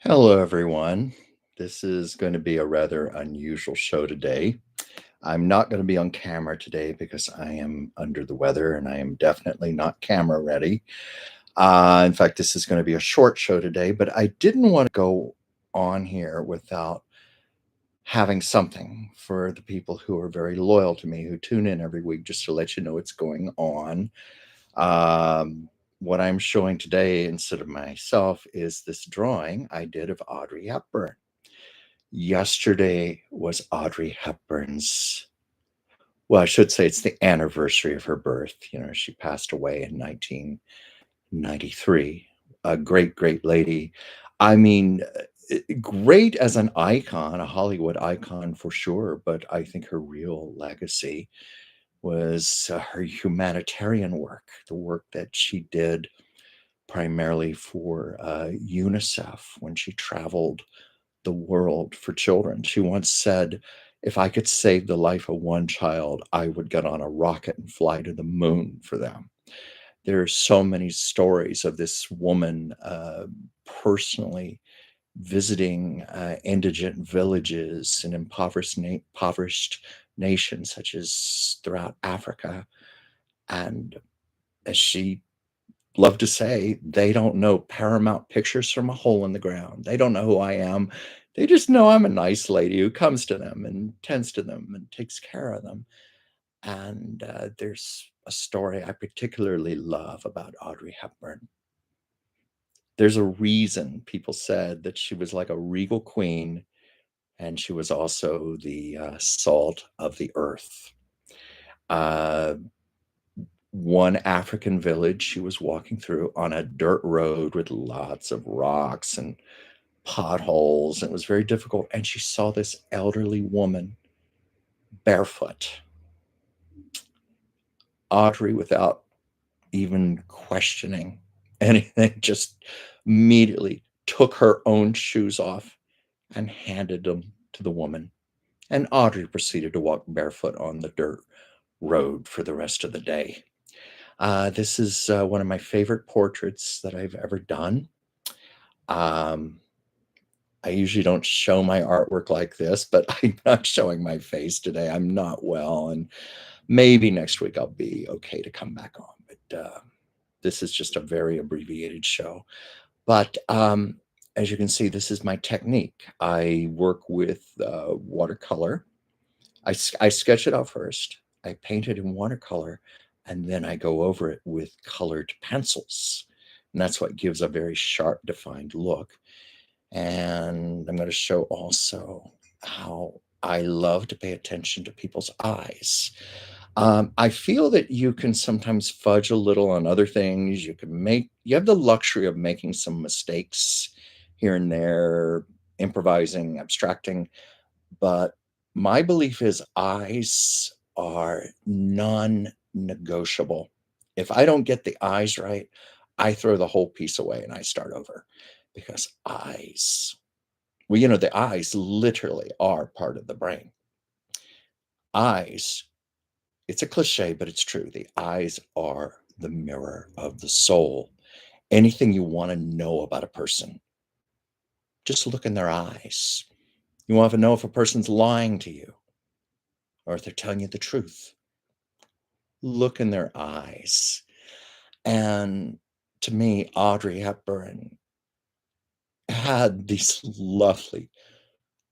Hello, everyone. This is going to be a rather unusual show today. I'm not going to be on camera today because I am under the weather and I am definitely not camera ready. In fact, this is going to be a short show today, but I didn't want to go on here without having something for the people who are very loyal to me, who tune in every week just to let you know what's going on. Um, what I'm showing today instead of myself is this drawing I did of Audrey Hepburn. Yesterday was Audrey Hepburn's, well, I should say it's the anniversary of her birth. She passed away in 1993. A great, great lady. I mean, great as an icon, a Hollywood icon for sure, but I think her real legacy was her humanitarian work, the work that she did primarily for UNICEF when she traveled the world for children. She once said, if I could save the life of one child, I would get on a rocket and fly to the moon for them. There are so many stories of this woman personally visiting indigent villages in impoverished nations, such as throughout Africa. And as she loved to say, they don't know Paramount Pictures from a hole in the ground. They don't know who I am. They just know I'm a nice lady who comes to them and tends to them and takes care of them. And there's a story I particularly love about Audrey Hepburn. There's a reason people said that she was like a regal queen, and she was also the salt of the earth. Uh, One African village she was walking through on a dirt road with lots of rocks and potholes. It was very difficult. And she saw this elderly woman barefoot. Audrey, without even questioning anything, just immediately took her own shoes off and handed them to the woman. And Audrey proceeded to walk barefoot on the dirt road for the rest of the day. This is one of my favorite portraits that I've ever done. Um, I usually don't show my artwork like this, but I'm not showing my face today. I'm not well, and maybe next week I'll be okay to come back on. But this is just a very abbreviated show. But as you can see, this is my technique. I work with watercolor. I sketch it out first. I paint it in watercolor, and then I go over it with colored pencils. And that's what gives a very sharp, defined look. And I'm going to show also how I love to pay attention to people's eyes. I feel that you can sometimes fudge a little on other things. You have the luxury of making some mistakes here and there, improvising, abstracting. But my belief is eyes are non negotiable. If I don't get the eyes right, I throw the whole piece away and I start over because eyes, well, the eyes literally are part of the brain. Eyes, it's a cliche, but it's true. The eyes are the mirror of the soul. Anything you want to know about a person, just look in their eyes. You want to know if a person's lying to you or if they're telling you the truth. Look in their eyes. And to me, Audrey Hepburn had these lovely,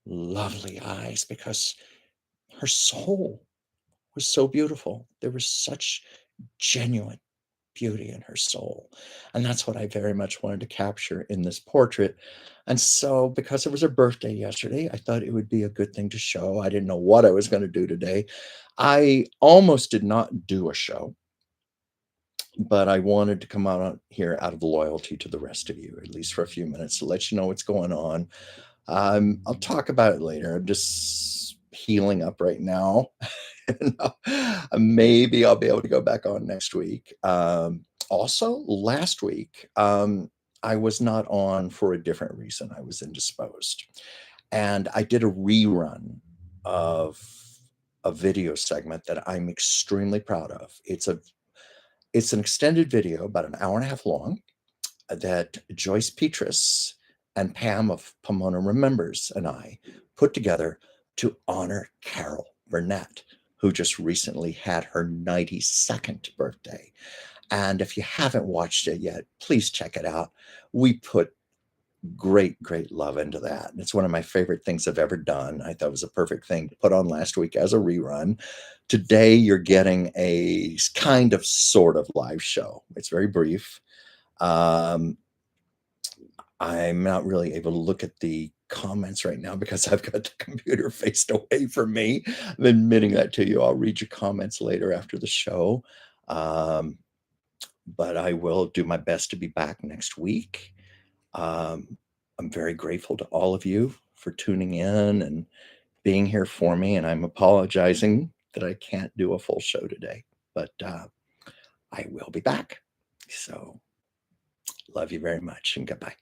lovely eyes because her soul was so beautiful. There was such genuine beauty in her soul. And that's what I very much wanted to capture in this portrait. And so, because it was her birthday yesterday, I thought it would be a good thing to show. I didn't know what I was going to do today. I almost did not do a show, but I wanted to come out here out of loyalty to the rest of you, at least for a few minutes, to let you know what's going on. I'll talk about it later. I'm just healing up right now. Maybe I'll be able to go back on next week. Also, last week, I was not on for a different reason. I was indisposed. And I did a rerun of a video segment that I'm extremely proud of. It's an extended video, about an hour and a half long, that Joyce Petrus and Pam of Pomona Remembers and I put together to honor Carol Burnett, who just recently had her 92nd birthday. And if you haven't watched it yet, please check it out. We put great love into that. And it's one of my favorite things I've ever done. I thought it was a perfect thing to put on last week as a rerun. Today, you're getting a kind of sort of live show. It's very brief. I'm not really able to look at the comments right now because I've got the computer faced away from me. I'm admitting that to you. I'll read your comments later after the show. Um, but I will do my best to be back next week. I'm very grateful to all of you for tuning in and being here for me. And I'm apologizing that I can't do a full show today, but I will be back. So, love you very much and goodbye.